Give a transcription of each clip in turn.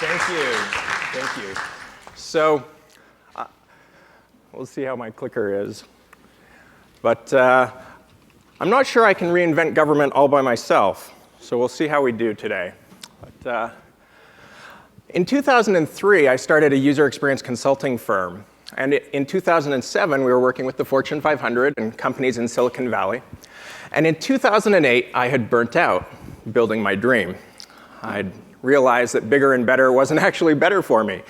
Thank you. Thank you. So, we'll see how my clicker is. But I'm not sure I can reinvent government all by myself, so we'll see how we do today. But, in 2003, I started a user experience consulting firm. And in 2007, we were working with the Fortune 500 and companies in Silicon Valley. And in 2008, I had burnt out building my dream. I'd realized that bigger and better wasn't actually better for me.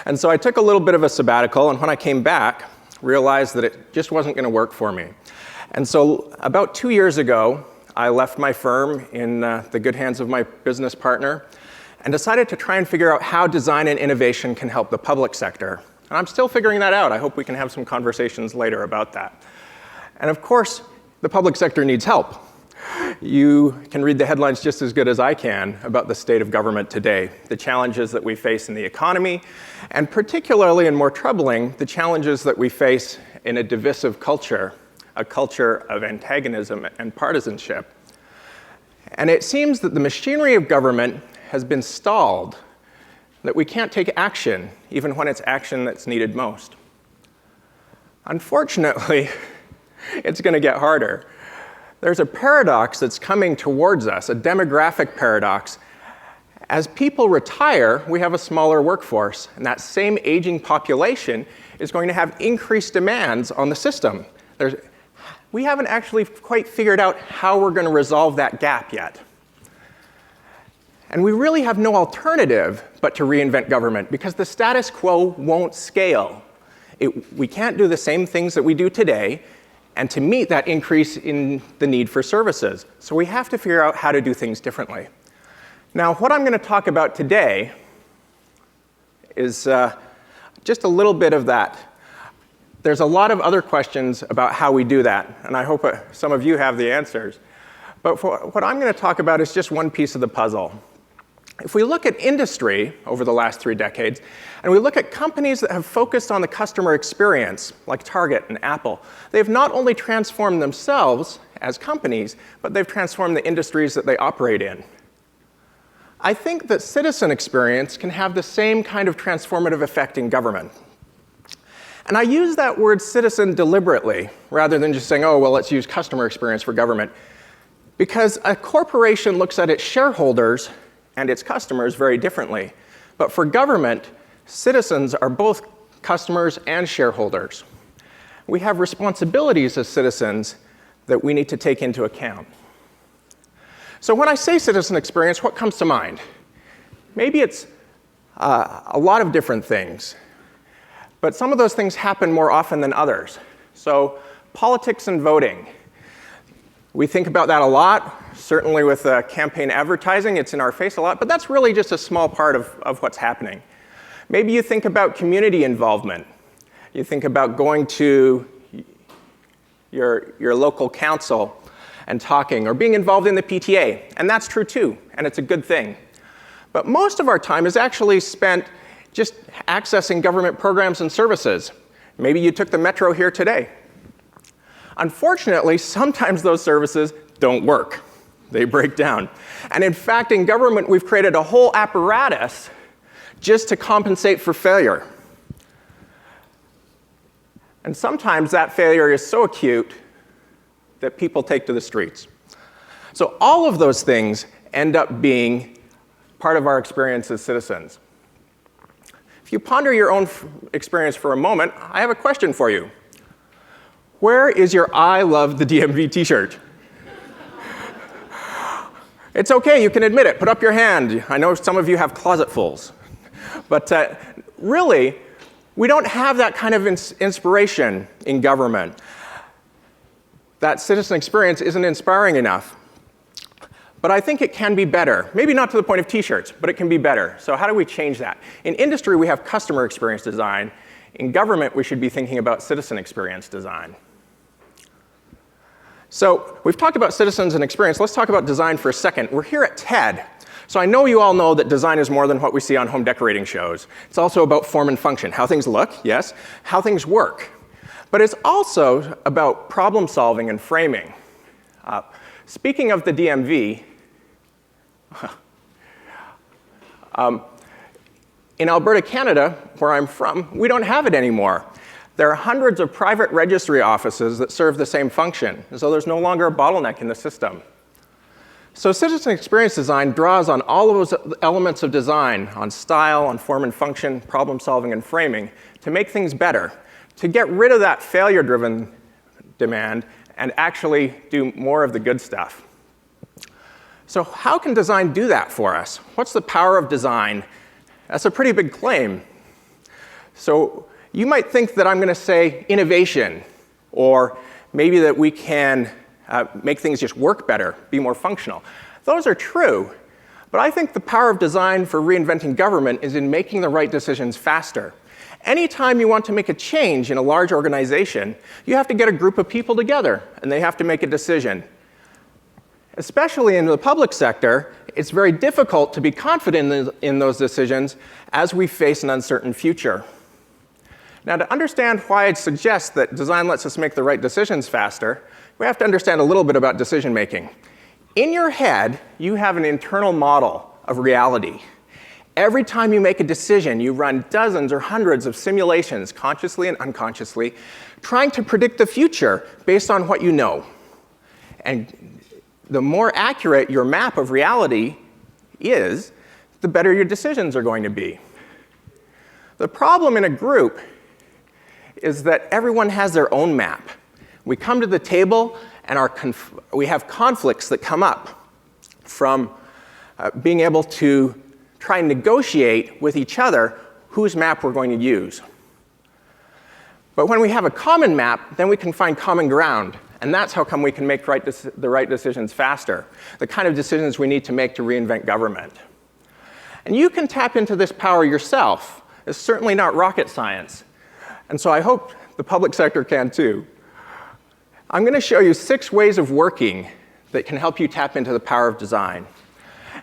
And so I took a little bit of a sabbatical, and when I came back, realized that it just wasn't going to work for me. And so about 2 years ago, I left my firm in the good hands of my business partner and decided to try and figure out how design and innovation can help the public sector. And I'm still figuring that out. I hope we can have some conversations later about that. And of course, the public sector needs help. You can read the headlines just as good as I can about the state of government today, the challenges that we face in the economy, and particularly and more troubling, the challenges that we face in a divisive culture, a culture of antagonism and partisanship. And it seems that the machinery of government has been stalled, that we can't take action, even when it's action that's needed most. Unfortunately, it's going to get harder. There's a paradox that's coming towards us, a demographic paradox. As people retire, we have a smaller workforce, and that same aging population is going to have increased demands on the system. We haven't actually quite figured out how we're going to resolve that gap yet. And we really have no alternative but to reinvent government, because the status quo won't scale. We can't do the same things that we do today, and to meet that increase in the need for services. So we have to figure out how to do things differently. Now, what I'm going to talk about today is just a little bit of that. There's a lot of other questions about how we do that, and I hope some of you have the answers. But what I'm going to talk about is just one piece of the puzzle. If we look at industry over the last 3 decades, and we look at companies that have focused on the customer experience, like Target and Apple, they've not only transformed themselves as companies, but they've transformed the industries that they operate in. I think that citizen experience can have the same kind of transformative effect in government. And I use that word citizen deliberately, rather than just saying, oh, well, let's use customer experience for government. Because a corporation looks at its shareholders and its customers very differently. But for government, citizens are both customers and shareholders. We have responsibilities as citizens that we need to take into account. So when I say citizen experience, what comes to mind? Maybe it's a lot of different things. But some of those things happen more often than others. So politics and voting. We think about that a lot. Certainly with campaign advertising, it's in our face a lot, but that's really just a small part of what's happening. Maybe you think about community involvement. You think about going to your local council and talking, or being involved in the PTA, and that's true too, and it's a good thing. But most of our time is actually spent just accessing government programs and services. Maybe you took the metro here today. Unfortunately, sometimes those services don't work. They break down. And in fact, in government, we've created a whole apparatus just to compensate for failure. And sometimes that failure is so acute that people take to the streets. So all of those things end up being part of our experience as citizens. If you ponder your own experience for a moment, I have a question for you. Where is your I love the DMV t-shirt? It's okay, you can admit it. Put up your hand. I know some of you have closetfuls. But really, we don't have that kind of inspiration in government. That citizen experience isn't inspiring enough. But I think it can be better. Maybe not to the point of t-shirts, but it can be better. So how do we change that? In industry, we have customer experience design. In government, we should be thinking about citizen experience design. So we've talked about citizens and experience. Let's talk about design for a second. We're here at TED. So I know you all know that design is more than what we see on home decorating shows. It's also about form and function, how things look, yes, how things work. But it's also about problem solving and framing. Speaking of the DMV, In Alberta, Canada, where I'm from, we don't have it anymore. There are hundreds of private registry offices that serve the same function, so there's no longer a bottleneck in the system. So citizen experience design draws on all of those elements of design, on style, on form and function, problem solving, and framing, to make things better, to get rid of that failure-driven demand and actually do more of the good stuff. So how can design do that for us? What's the power of design? That's a pretty big claim. So you might think that I'm going to say innovation, or maybe that we can make things just work better, be more functional. Those are true, but I think the power of design for reinventing government is in making the right decisions faster. Anytime you want to make a change in a large organization, you have to get a group of people together, and they have to make a decision. Especially in the public sector, it's very difficult to be confident in those decisions as we face an uncertain future. Now, to understand why I'd suggest that design lets us make the right decisions faster, we have to understand a little bit about decision making. In your head, you have an internal model of reality. Every time you make a decision, you run dozens or hundreds of simulations, consciously and unconsciously, trying to predict the future based on what you know. And the more accurate your map of reality is, the better your decisions are going to be. The problem in a group is that everyone has their own map. We come to the table and we have conflicts that come up from being able to try and negotiate with each other whose map we're going to use. But when we have a common map, then we can find common ground. And that's how come we can make the right decisions faster, the kind of decisions we need to make to reinvent government. And you can tap into this power yourself. It's certainly not rocket science. And so I hope the public sector can too. I'm going to show you 6 ways of working that can help you tap into the power of design.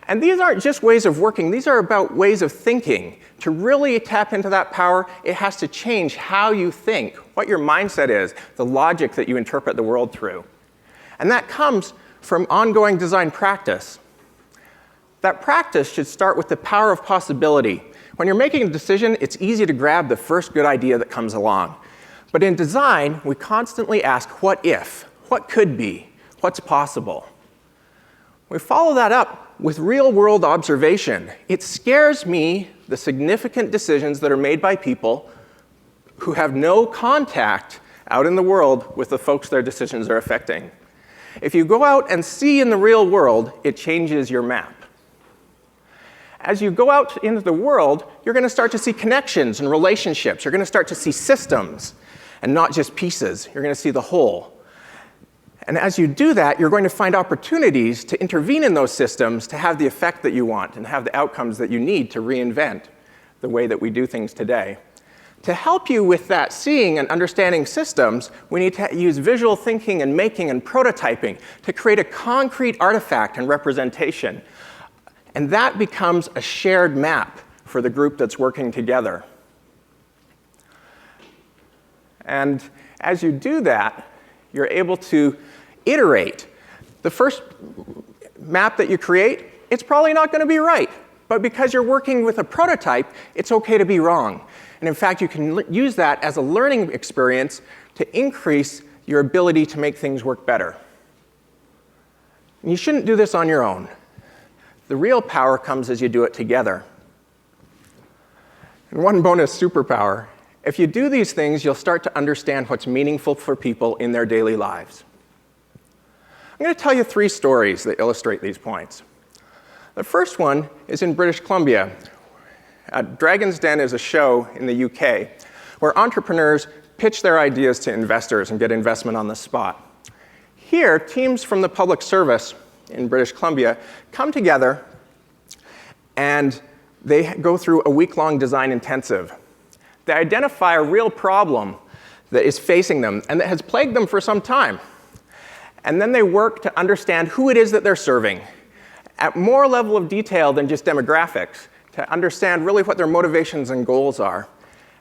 And these aren't just ways of working, these are about ways of thinking. To really tap into that power, it has to change how you think, what your mindset is, the logic that you interpret the world through. And that comes from ongoing design practice. That practice should start with the power of possibility. When you're making a decision, it's easy to grab the first good idea that comes along. But in design, we constantly ask, what if? What could be? What's possible? We follow that up with real-world observation. It scares me, the significant decisions that are made by people who have no contact out in the world with the folks their decisions are affecting. If you go out and see in the real world, it changes your map. As you go out into the world, you're going to start to see connections and relationships. You're going to start to see systems and not just pieces. You're going to see the whole. And as you do that, you're going to find opportunities to intervene in those systems to have the effect that you want and have the outcomes that you need to reinvent the way that we do things today. To help you with that seeing and understanding systems, we need to use visual thinking and making and prototyping to create a concrete artifact and representation. And that becomes a shared map for the group that's working together. And as you do that, you're able to iterate. The first map that you create, it's probably not going to be right. But because you're working with a prototype, it's okay to be wrong. And in fact, you can use that as a learning experience to increase your ability to make things work better. And you shouldn't do this on your own. The real power comes as you do it together. And one bonus superpower, if you do these things, you'll start to understand what's meaningful for people in their daily lives. I'm going to tell you 3 stories that illustrate these points. The first one is in British Columbia. Dragon's Den is a show in the UK where entrepreneurs pitch their ideas to investors and get investment on the spot. Here, teams from the public service in British Columbia come together and they go through a week-long design intensive. They identify a real problem that is facing them and that has plagued them for some time. And then they work to understand who it is that they're serving at more level of detail than just demographics, to understand really what their motivations and goals are.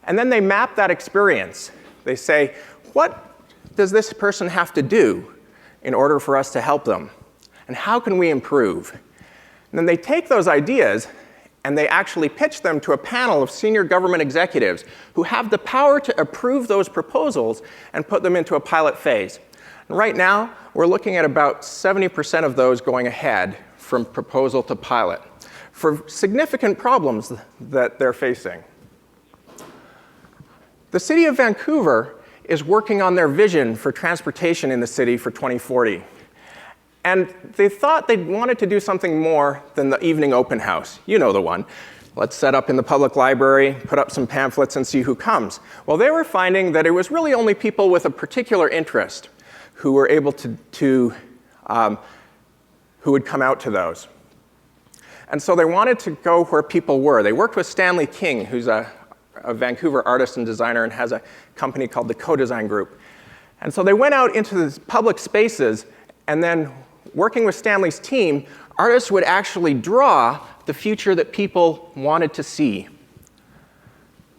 And then they map that experience. They say, what does this person have to do in order for us to help them? And how can we improve? And then they take those ideas and they actually pitched them to a panel of senior government executives who have the power to approve those proposals and put them into a pilot phase. And right now, we're looking at about 70% of those going ahead from proposal to pilot for significant problems that they're facing. The City of Vancouver is working on their vision for transportation in the city for 2040. And they thought they wanted to do something more than the evening open house. You know the one. Let's set up in the public library, put up some pamphlets, and see who comes. Well, they were finding that it was really only people with a particular interest who were able who would come out to those. And so they wanted to go where people were. They worked with Stanley King, who's a Vancouver artist and designer and has a company called the Co-Design Group. And so they went out into the public spaces, and then working with Stanley's team, artists would actually draw the future that people wanted to see.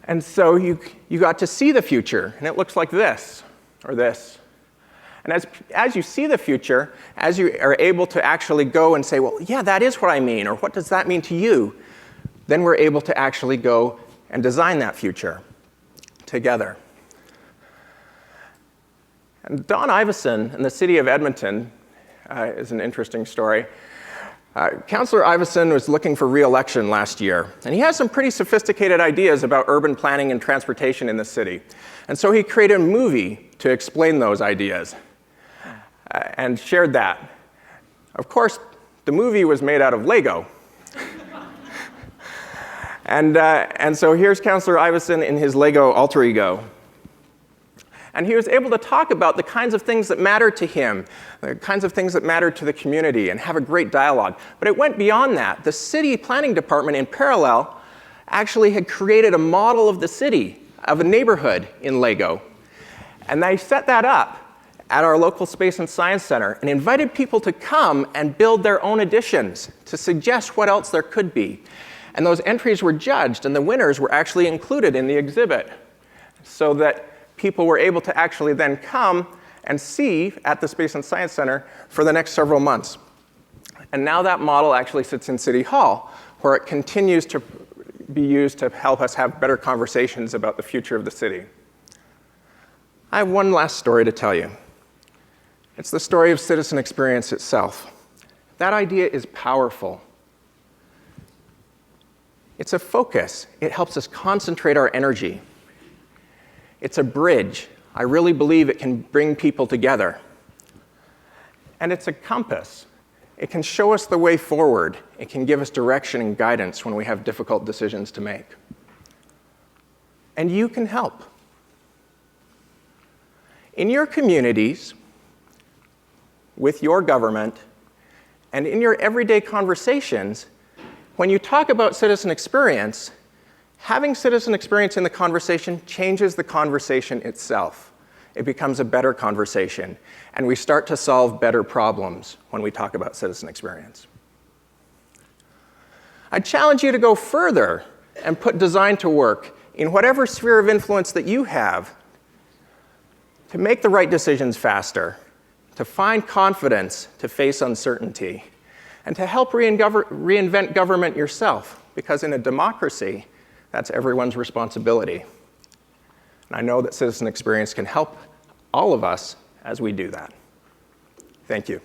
And so you got to see the future, and it looks like this, or this. And as you see the future, as you are able to actually go and say, well, yeah, that is what I mean, or what does that mean to you, then we're able to actually go and design that future together. And Don Iveson in the city of Edmonton is an interesting story. Councillor Iveson was looking for re-election last year, and he has some pretty sophisticated ideas about urban planning and transportation in the city. And so he created a movie to explain those ideas and shared that. Of course, the movie was made out of Lego. And so here's Councillor Iveson in his Lego alter ego. And he was able to talk about the kinds of things that matter to him, the kinds of things that matter to the community, and have a great dialogue. But it went beyond that. The city planning department, in parallel, actually had created a model of the city, of a neighborhood in Lego. And they set that up at our local Space and Science Center and invited people to come and build their own additions to suggest what else there could be. And those entries were judged, and the winners were actually included in the exhibit so that people were able to actually then come and see at the Space and Science Center for the next several months. And now that model actually sits in City Hall, where it continues to be used to help us have better conversations about the future of the city. I have one last story to tell you. It's the story of citizen experience itself. That idea is powerful. It's a focus. It helps us concentrate our energy. It's a bridge. I really believe it can bring people together. And it's a compass. It can show us the way forward. It can give us direction and guidance when we have difficult decisions to make. And you can help. In your communities, with your government, and in your everyday conversations, when you talk about citizen experience, having citizen experience in the conversation changes the conversation itself. It becomes a better conversation, and we start to solve better problems when we talk about citizen experience. I challenge you to go further and put design to work in whatever sphere of influence that you have to make the right decisions faster, to find confidence to face uncertainty, and to help reinvent government yourself, because in a democracy, that's everyone's responsibility. And I know that citizen experience can help all of us as we do that. Thank you.